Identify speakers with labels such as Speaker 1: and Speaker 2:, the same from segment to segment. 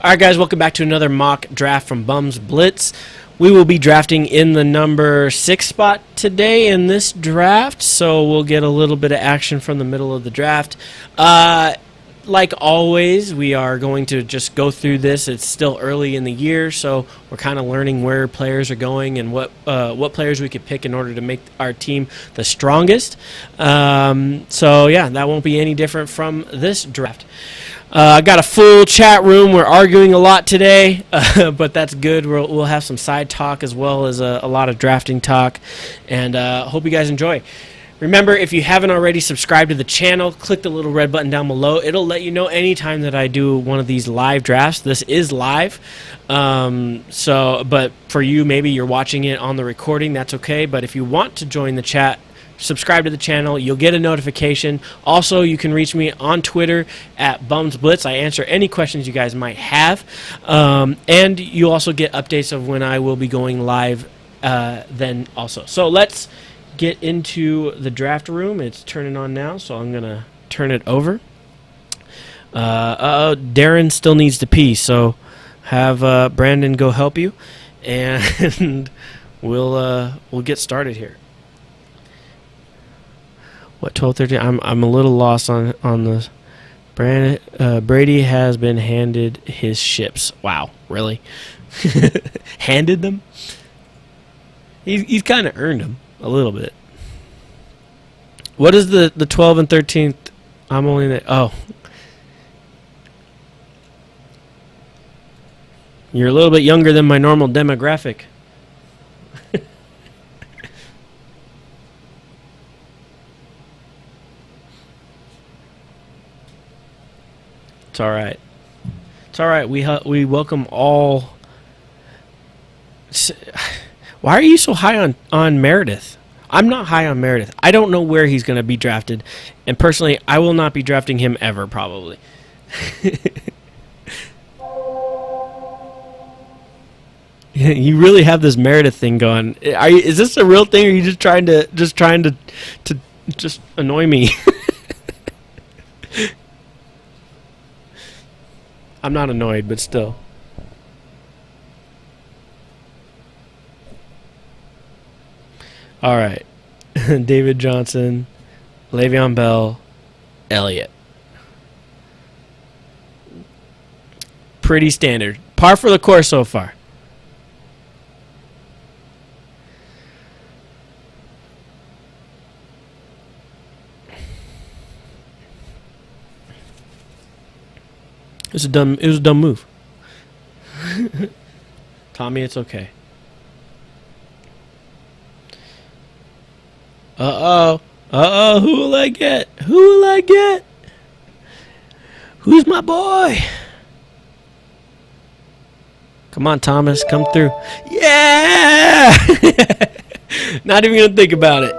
Speaker 1: All right, guys, welcome back to another mock draft from Bums Blitz. We will be drafting in the number 6 spot today in this draft, so we'll get a little bit of action from the middle of the draft. Like always, we are going to just go through this. It's still early in the year, so we're kind of learning where players are going and what players we could pick in order to make our team the strongest. So, yeah, that won't be any different from this draft. I got a full chat room. We're arguing a lot today, but that's good. We'll have some side talk as well as a lot of drafting talk, and hope you guys enjoy. Remember, if you haven't already subscribed to the channel, click the little red button down below. It'll let you know anytime that I do one of these live drafts. This is live, but for you, maybe you're watching it on the recording. That's okay, but if you want to join the chat, subscribe to the channel. You'll get a notification. Also, you can reach me on Twitter at BumsBlitz. I answer any questions you guys might have. And you'll also get updates of when I will be going live then also. So let's get into the draft room. It's turning on now, so I'm going to turn it over. Darren still needs to pee, so have Brandon go help you, and we'll get started here. What, 12:13? I'm a little lost on this. Brady has been handed his ships. Wow, really? Handed them? He's kind of earned them a little bit. What is the 12 and 13th? I'm only the, oh. You're a little bit younger than my normal demographic. It's all right. It's all right. We welcome all. Why are you so high on Meredith? I'm not high on Meredith. I don't know where he's going to be drafted, and personally, I will not be drafting him ever, probably. You really have this Meredith thing going. Is this a real thing, or are you just trying to annoy me? I'm not annoyed, but still. All right. David Johnson, Le'Veon Bell, Elliott. Pretty standard. Par for the course so far. It was a dumb move. Tommy, it's okay. Uh-oh. Who will I get? Who's my boy? Come on, Thomas, come through. Yeah! Not even gonna think about it.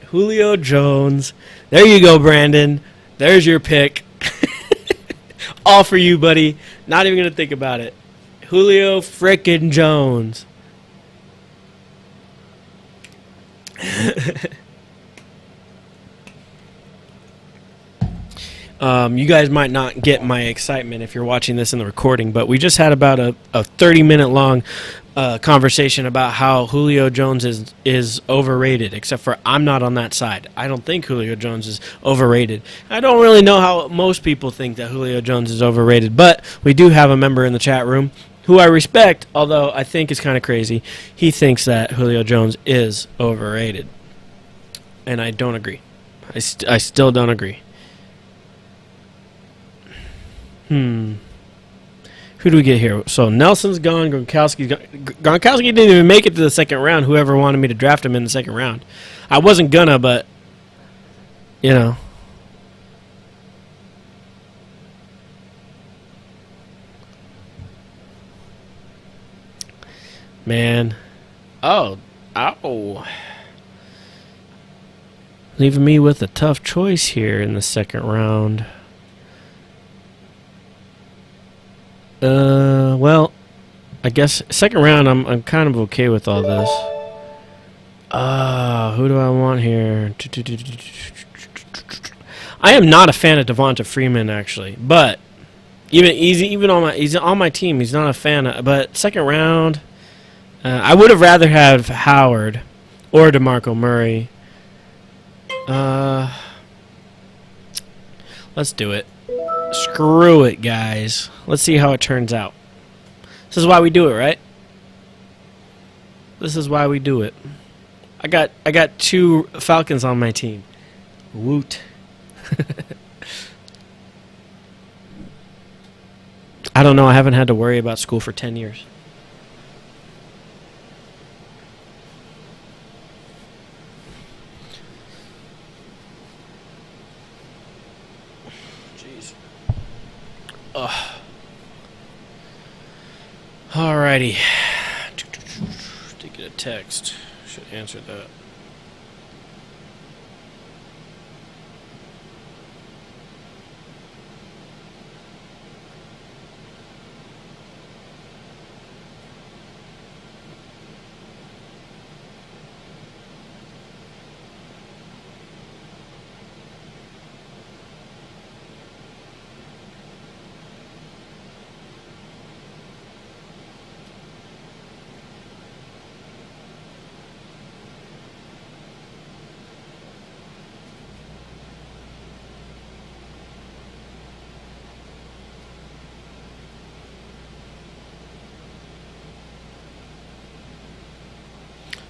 Speaker 1: Julio Jones. There you go, Brandon. There's your pick. All for you, buddy. Not even going to think about it. Julio frickin' Jones. You guys might not get my excitement if you're watching this in the recording, but we just had about a 30-minute long conversation about how Julio Jones is overrated, except for I'm not on that side. I don't think Julio Jones is overrated. I don't really know how most people think that Julio Jones is overrated, but we do have a member in the chat room who I respect, although I think is kind of crazy. He thinks that Julio Jones is overrated, and I don't agree. I still don't agree. Who do we get here? So Nelson's gone. Gronkowski's gone. Gronkowski didn't even make it to the second round. Whoever wanted me to draft him in the second round, I wasn't gonna, but you know. Man, ow, leaving me with a tough choice here in the second round. Well, I guess second round I'm kind of okay with all this. Who do I want here? I am not a fan of Devonta Freeman actually, but even he's on my team. He's not a fan of, but second round, I would have rather have Howard or DeMarco Murray. Let's do it. Screw it, guys. Let's see how it turns out. This is why we do it, right? This is why we do it. I got 2 Falcons on my team. Woot. I don't know. I haven't had to worry about school for 10 years. Jeez. Ugh. Alrighty. Did get a text. Should answer that.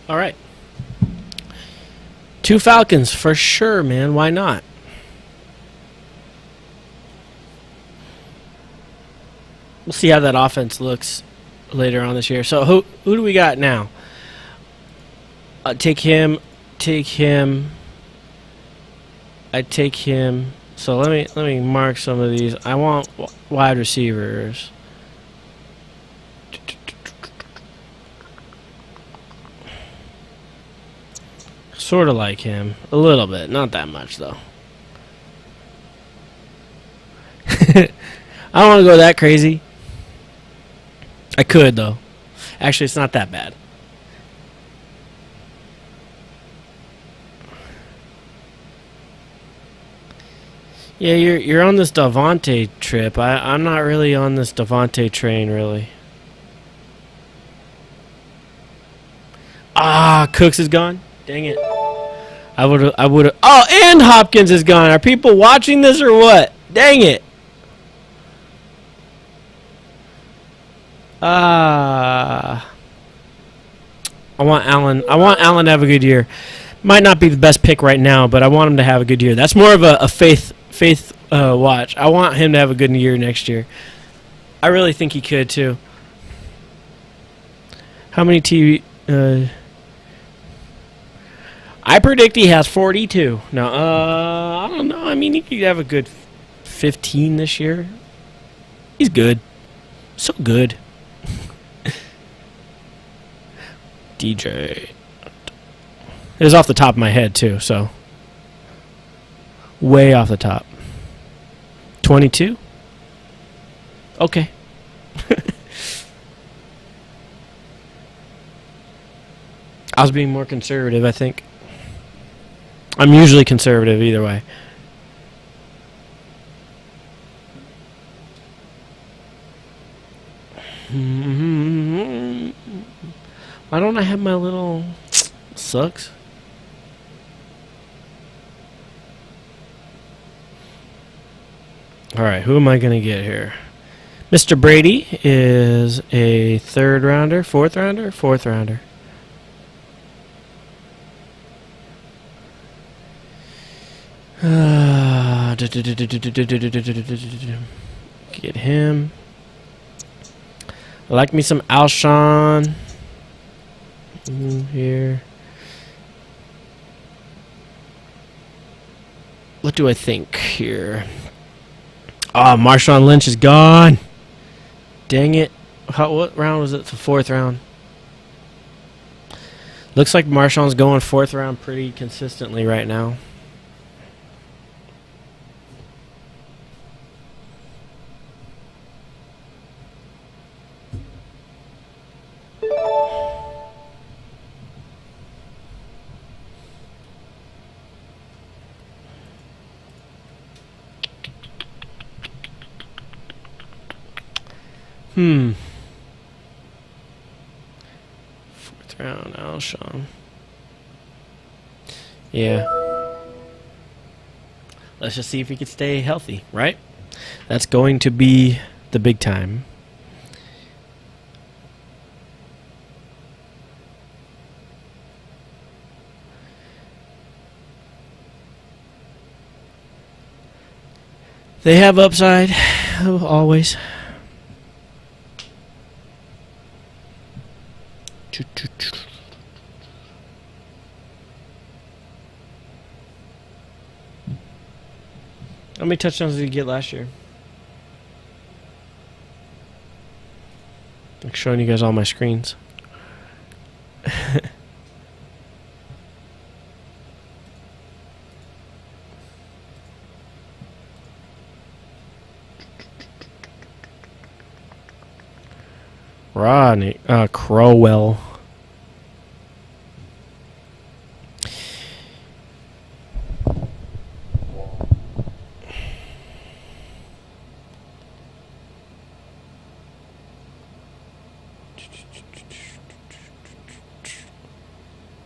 Speaker 1: All right. 2 Falcons for sure, man. Why not? We'll see how that offense looks later on this year. So who do we got now? Take him. I take him. So let me mark some of these. I want wide receivers. Sort of like him. A little bit. Not that much, though. I don't want to go that crazy. I could, though. Actually, it's not that bad. Yeah, you're on this Devontae trip. I'm not really on this Devontae train, really. Ah, Cooks is gone. Dang it. I would have. Oh, and Hopkins is gone. Are people watching this or what? Dang it. I want Allen. I want Allen to have a good year. Might not be the best pick right now, but I want him to have a good year. That's more of a faith watch. I want him to have a good year next year. I really think he could too. How many TV? I predict he has 42. No, I don't know. I mean, he could have a good 15 this year. He's good. So good. DJ. It was off the top of my head, too, so. Way off the top. 22? Okay. I was being more conservative, I think. I'm usually conservative either way. Why don't I have my little sucks? All right, who am I going to get here? Mr. Brady is a 3rd rounder, 4th rounder, 4th rounder. Get him. I like me some Alshon here. What do I think here? Oh, Marshawn Lynch is gone. Dang it. What round was it? The 4th round. Looks like Marshawn's going 4th round pretty consistently right now. Fourth round, Alshon. Yeah. Let's just see if he can stay healthy, right? That's going to be the big time. They have upside, always. How many touchdowns did he get last year? I'm showing you guys all my screens. Rodney Crowell.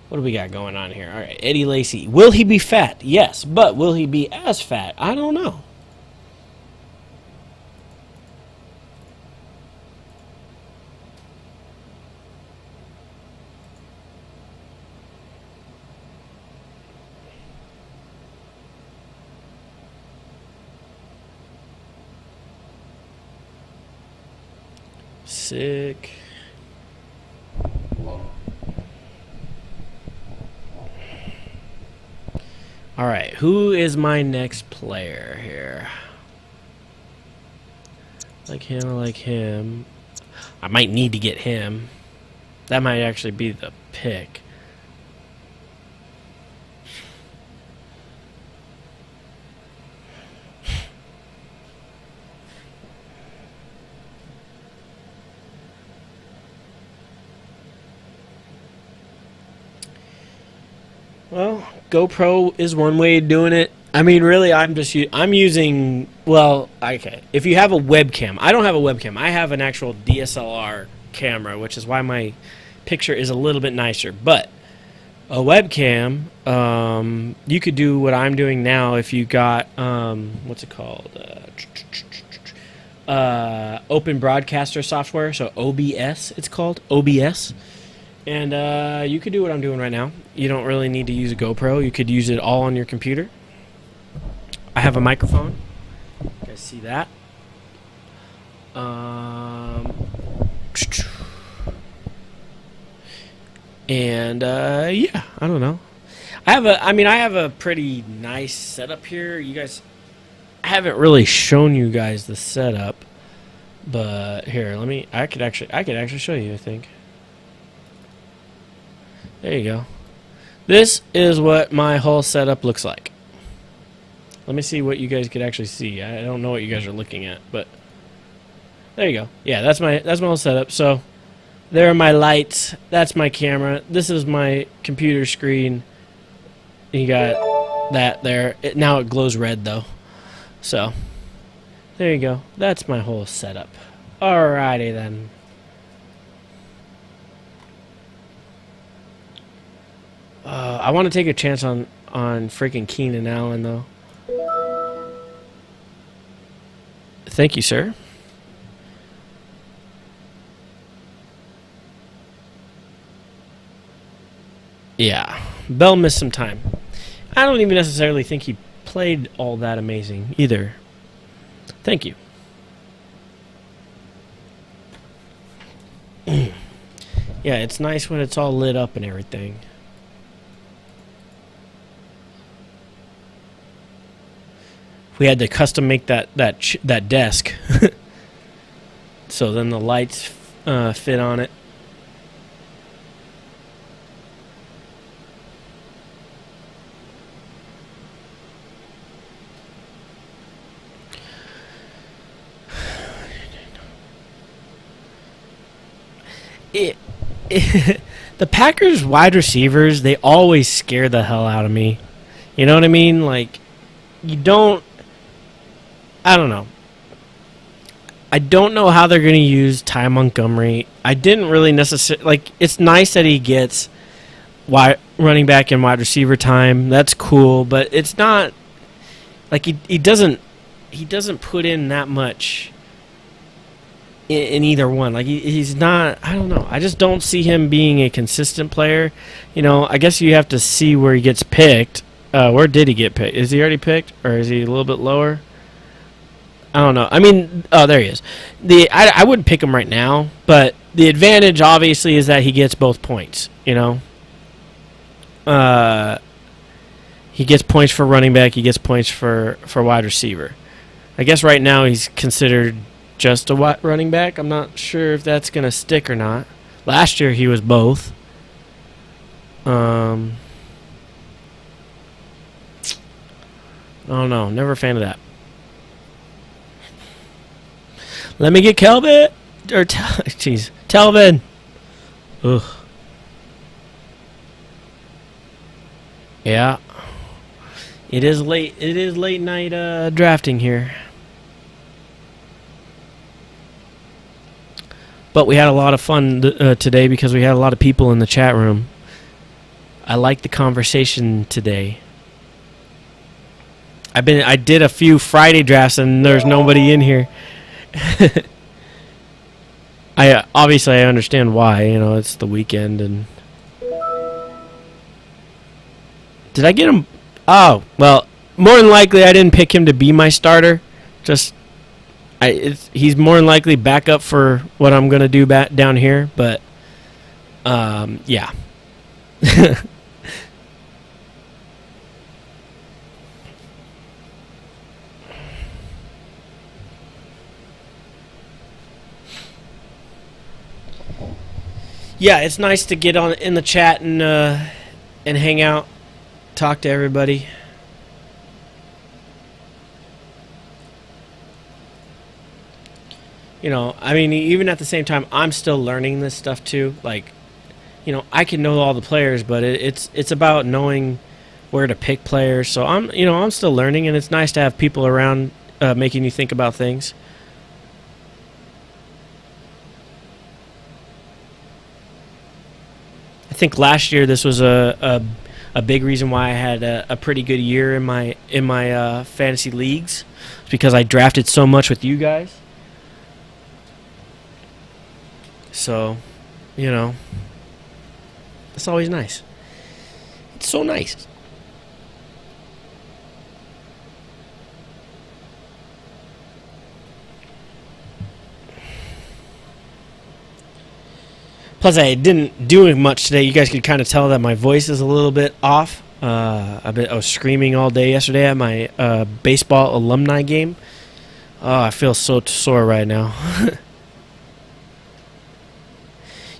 Speaker 1: What do we got going on here? All right, Eddie Lacy. Will he be fat? Yes, but will he be as fat? I don't know. Sick. All right, who is my next player here? Like him, I like him. I might need to get him. That might actually be the pick. Well, GoPro is one way of doing it. I mean, really, I'm using, well, okay. If you have a webcam, I don't have a webcam. I have an actual DSLR camera, which is why my picture is a little bit nicer. But a webcam, you could do what I'm doing now if you got, what's it called? Open Broadcaster software, so OBS, it's called, OBS. And you could do what I'm doing right now. You don't really need to use a GoPro. You could use it all on your computer. I have a microphone. You guys see that? And yeah, I don't know. I have a pretty nice setup here. You guys, I haven't really shown you guys the setup, but here, I could actually show you, I think. There you go. This is what my whole setup looks like. Let me see what you guys could actually see. I don't know what you guys are looking at, but there you go. Yeah, that's my whole setup. So there are my lights. That's my camera. This is my computer screen. You got that there. Now it glows red though. So there you go. That's my whole setup. Alrighty then. I want to take a chance on freaking Keenan Allen, though. Thank you, sir. Yeah, Bell missed some time. I don't even necessarily think he played all that amazing either. Thank you. Yeah, it's nice when it's all lit up and everything. We had to custom make that desk, so then the lights fit on it. The Packers wide receivers, they always scare the hell out of me. You know what I mean? Like, you don't. I don't know. I don't know how they're going to use Ty Montgomery. I didn't really necessarily like. It's nice that he gets running back and wide receiver time. That's cool, but it's not like he doesn't put in that much in either one. Like he's not. I don't know. I just don't see him being a consistent player. I guess you have to see where he gets picked. Where did he get picked? Is he already picked, or is he a little bit lower? I don't know. I mean, there he is. I wouldn't pick him right now, but the advantage obviously is that he gets both points. He gets points for running back. He gets points for wide receiver. I guess right now he's considered just a running back. I'm not sure if that's going to stick or not. Last year he was both. I don't know. Never a fan of that. Let me get Kelvin. Telvin. Ugh. Yeah. It is late. It is late night drafting here. But we had a lot of fun today because we had a lot of people in the chat room. I like the conversation today. I did a few Friday drafts and there's nobody in here. I understand why. It's the weekend and did I get him? Oh, well, more than likely I didn't pick him to be my starter. He's more than likely back up for what I'm going to do down here, but yeah. Yeah, it's nice to get on in the chat and hang out, talk to everybody. Even at the same time, I'm still learning this stuff too. Like, I can know all the players, but it's about knowing where to pick players. So I'm still learning, and it's nice to have people around making you think about things. I think last year this was a big reason why I had a pretty good year in my fantasy leagues. It's because I drafted so much with you guys. So, it's always nice. It's so nice. Plus, I didn't do much today. You guys could kind of tell that my voice is a little bit off. I was screaming all day yesterday at my baseball alumni game. Oh, I feel so sore right now.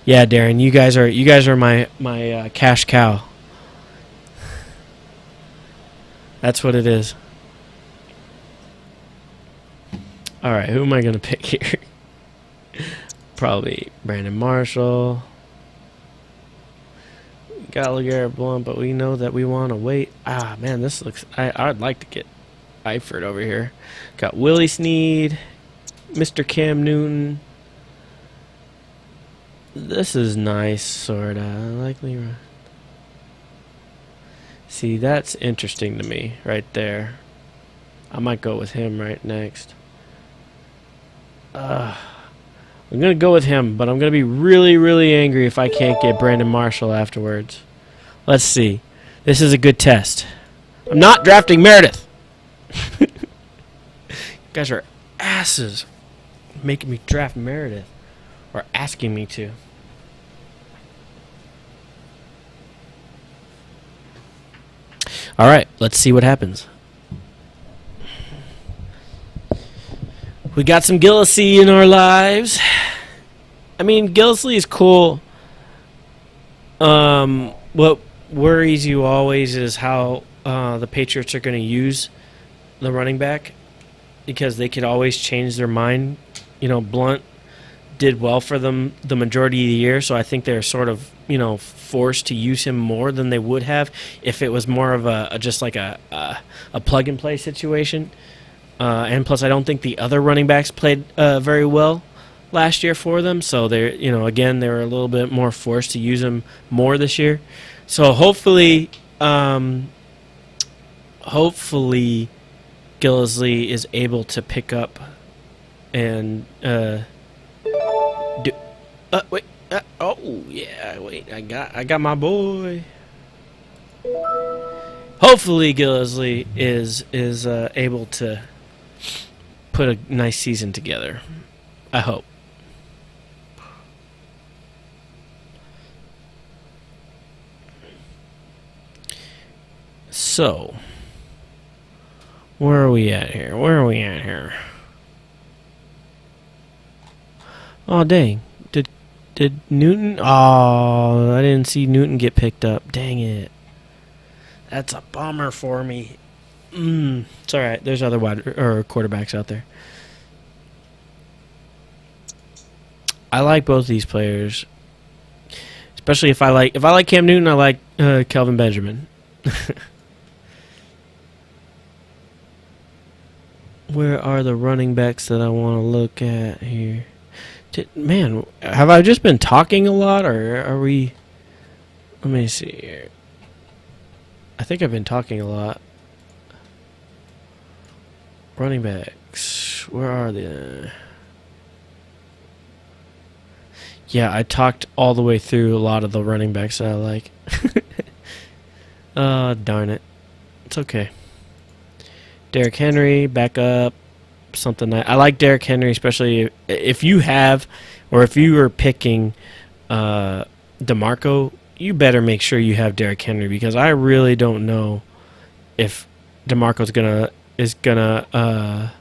Speaker 1: Yeah, Darren, you guys are my cash cow. That's what it is. All right, who am I gonna pick here? Probably Brandon Marshall. Got LeGarrette Blount, but we know that we want to wait. Ah, man, this looks... I'd like to get Eifert over here. Got Willie Snead, Mr. Cam Newton. This is nice, sort of. Likely. See, that's interesting to me right there. I might go with him right next. I'm going to go with him, but I'm going to be really, really angry if I can't get Brandon Marshall afterwards. Let's see. This is a good test. I'm not drafting Meredith. You guys are asses making me draft Meredith. Or asking me to. All right, let's see what happens. We got some Gillislee in our lives. I mean, Gillislee is cool. What worries you always is how the Patriots are going to use the running back, because they could always change their mind. Blount did well for them the majority of the year, so I think they're sort of, forced to use him more than they would have if it was more of just like a plug-and-play situation. And plus, I don't think the other running backs played very well last year for them. So they're, again, they were a little bit more forced to use them more this year. So hopefully Gillislee is able to pick up and I got my boy. Hopefully Gillislee is able to put a nice season together. I hope. So, where are we at here? Oh, dang. Did Newton? Oh, I didn't see Newton get picked up. Dang it. That's a bummer for me. It's all right. There's other quarterbacks out there. I like both these players, especially if I like Cam Newton. I like Kelvin Benjamin. Where are the running backs that I want to look at here? Man, have I just been talking a lot, or are we... Let me see here. I think I've been talking a lot. Running backs. Where are they? Yeah, I talked all the way through a lot of the running backs that I like. Darn it. It's okay. Derrick Henry, back up. Something I like Derrick Henry, especially if you have, or if you are picking DeMarco, you better make sure you have Derrick Henry, because I really don't know if DeMarco's is gonna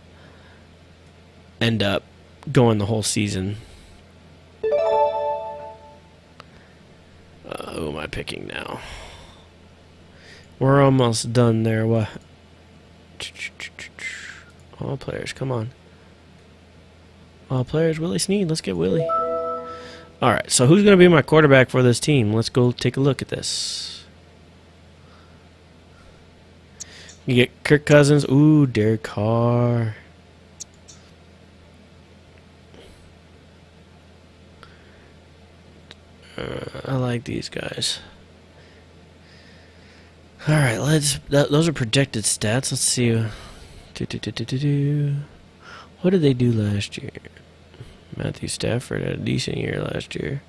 Speaker 1: end up going the whole season. Who am I picking now? We're almost done there. What? All players, come on. All players, Willie Snead. Let's get Willie. All right, so who's going to be my quarterback for this team? Let's go take a look at this. You get Kirk Cousins. Ooh, Derek Carr. I like these guys. All right, those are projected stats. Let's see. What did they do last year? Matthew Stafford had a decent year last year.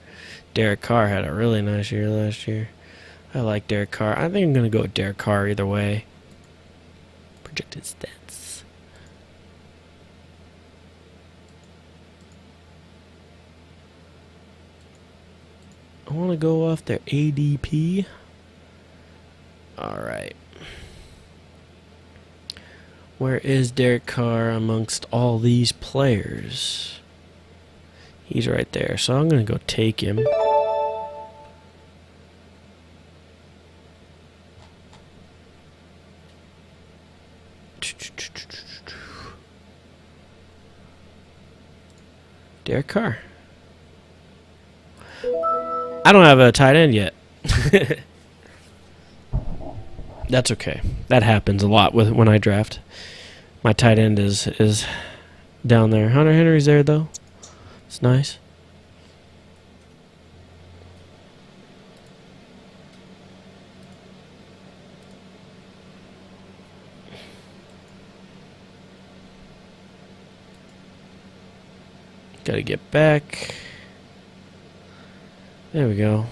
Speaker 1: Derek Carr had a really nice year last year. I like Derek Carr. I think I'm going to go with Derek Carr either way. Projected stats. I want to go off their ADP. All right. Where is Derek Carr amongst all these players? He's right there, so I'm going to go take him. Derek Carr. I don't have a tight end yet. That's okay. That happens a lot when I draft. My tight end is down there. Hunter Henry's there, though. It's nice. Gotta get back. There we go.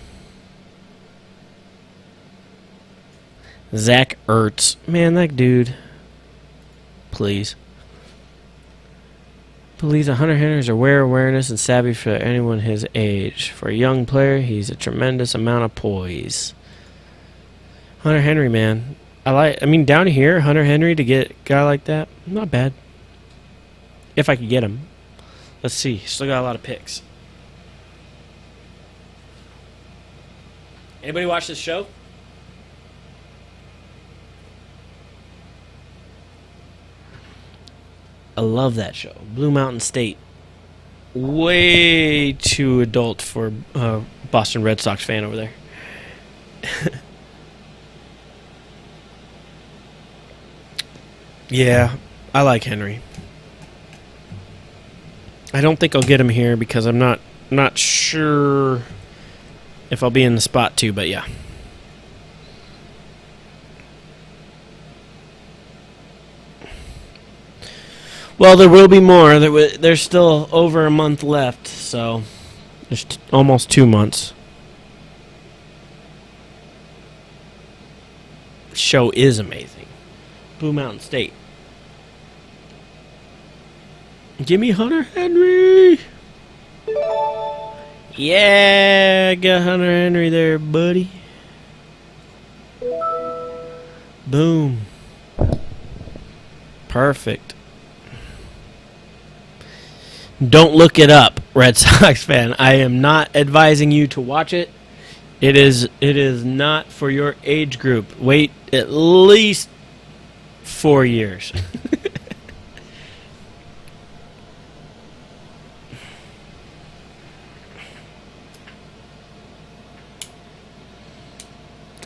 Speaker 1: Zach Ertz. Man, that dude. Please. Believes Hunter Henry's aware, awareness, and savvy for anyone his age. For a young player, he's a tremendous amount of poise. Hunter Henry, man. I mean, down here, Hunter Henry, to get a guy like that, not bad. If I could get him. Let's see. Still got a lot of picks. Anybody watch this show? I love that show. Blue Mountain State. Way too adult for a Boston Red Sox fan over there. Yeah. I like Henry. I don't think I'll get him here because I'm not sure if I'll be in the spot too, but yeah. Well, there will be more. There's still over a month left, so there's almost 2 months. The show is amazing. Blue Mountain State. Give me Hunter Henry. Yeah, got Hunter Henry there, buddy. Boom. Perfect. Don't look it up, Red Sox fan. I am not advising you to watch it. It is not for your age group. Wait at least 4 years.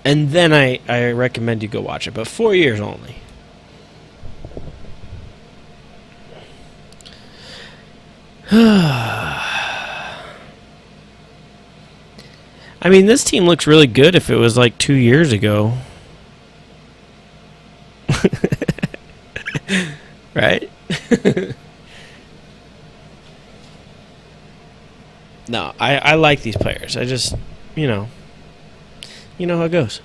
Speaker 1: And then I recommend you go watch it, but 4 years only. I mean, this team looks really good if it was like 2 years ago. Right? No, I like these players. I just, you know how it goes.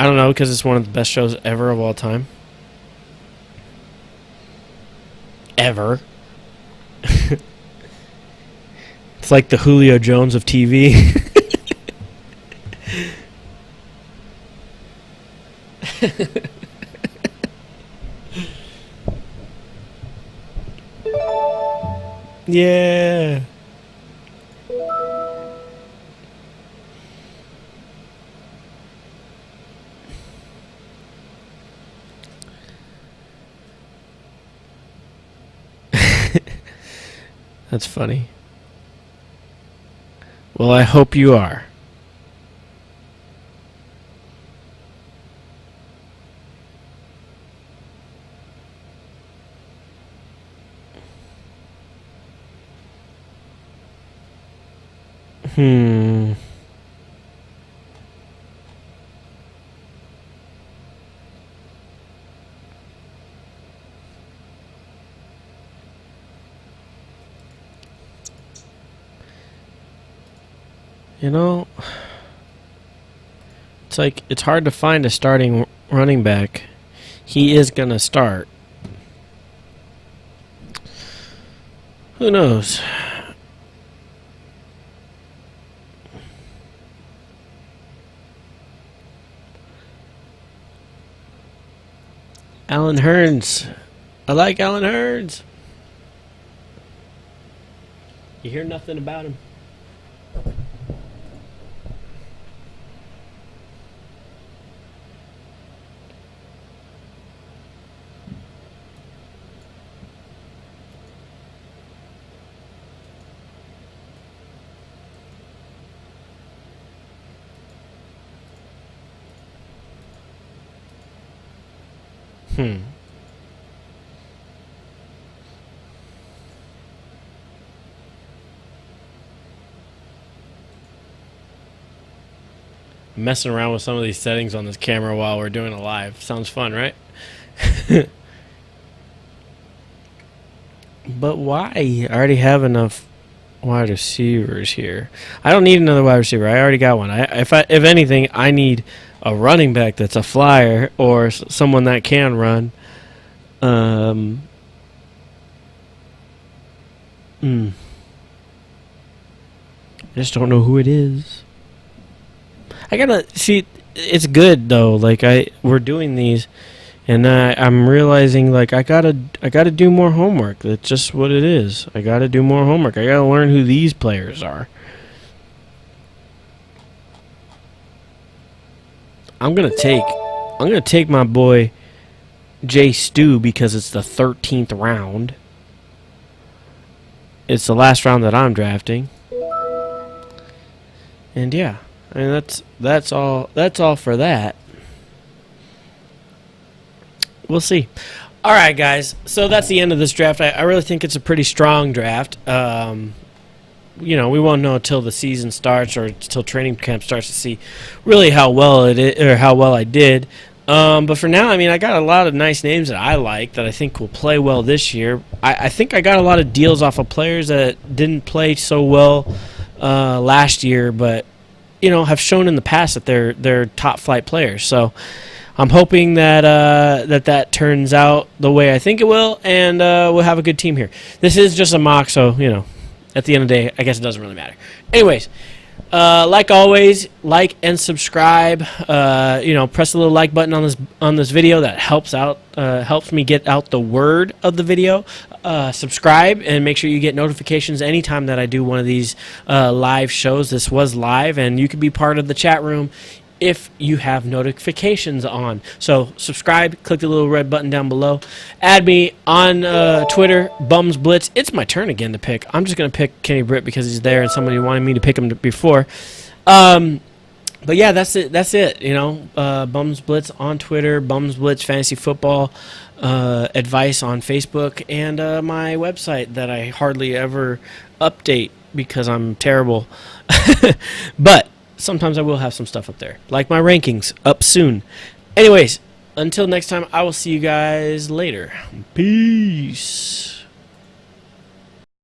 Speaker 1: I don't know, because it's one of the best shows ever of all time. Ever. It's like the Julio Jones of TV. Yeah. That's funny. Well, I hope you are. You know, it's like it's hard to find a starting running back. He is going to start. Who knows? Alan Hurns. I like Alan Hurns. You hear nothing about him. Messing around with some of these settings on this camera while we're doing a live. Sounds fun, right? But why? I already have enough wide receivers here. I don't need another wide receiver. I already got one. If anything, I need a running back that's a flyer or someone that can run. I just don't know who it is. I gotta see. It's good though. Like we're doing these, and I'm realizing like I gotta do more homework. That's just what it is. I gotta do more homework. I gotta learn who these players are. I'm gonna take my boy Jay Stu because it's the 13th round. It's the last round that I'm drafting. And yeah, I mean, that's all for that. We'll see. All right, guys. So that's the end of this draft. I really think it's a pretty strong draft. We won't know until the season starts or until training camp starts to see really how well it is, or how well I did. But for now, I mean, I got a lot of nice names that I like that I think will play well this year. I think I got a lot of deals off of players that didn't play so well last year, but have shown in the past that they're top flight players. So I'm hoping that that turns out the way I think it will, and we'll have a good team here. This is just a mock, so at the end of the day, I guess it doesn't really matter. Anyways, like always, like and subscribe. Press the little like button on this video. That helps me get out the word of the video. Subscribe and make sure you get notifications anytime that I do one of these live shows. This was live, and you can be part of the chat room if you have notifications on. So subscribe, click the little red button down below. Add me on Twitter, Bums Blitz. It's my turn again to pick. I'm just going to pick Kenny Britt because he's there and somebody wanted me to pick him before. But yeah, that's it. Bums Blitz on Twitter, Bums Blitz Fantasy Football advice on Facebook, and my website that I hardly ever update because I'm terrible. But sometimes I will have some stuff up there, like my rankings, up soon. Anyways, until next time, I will see you guys later. Peace.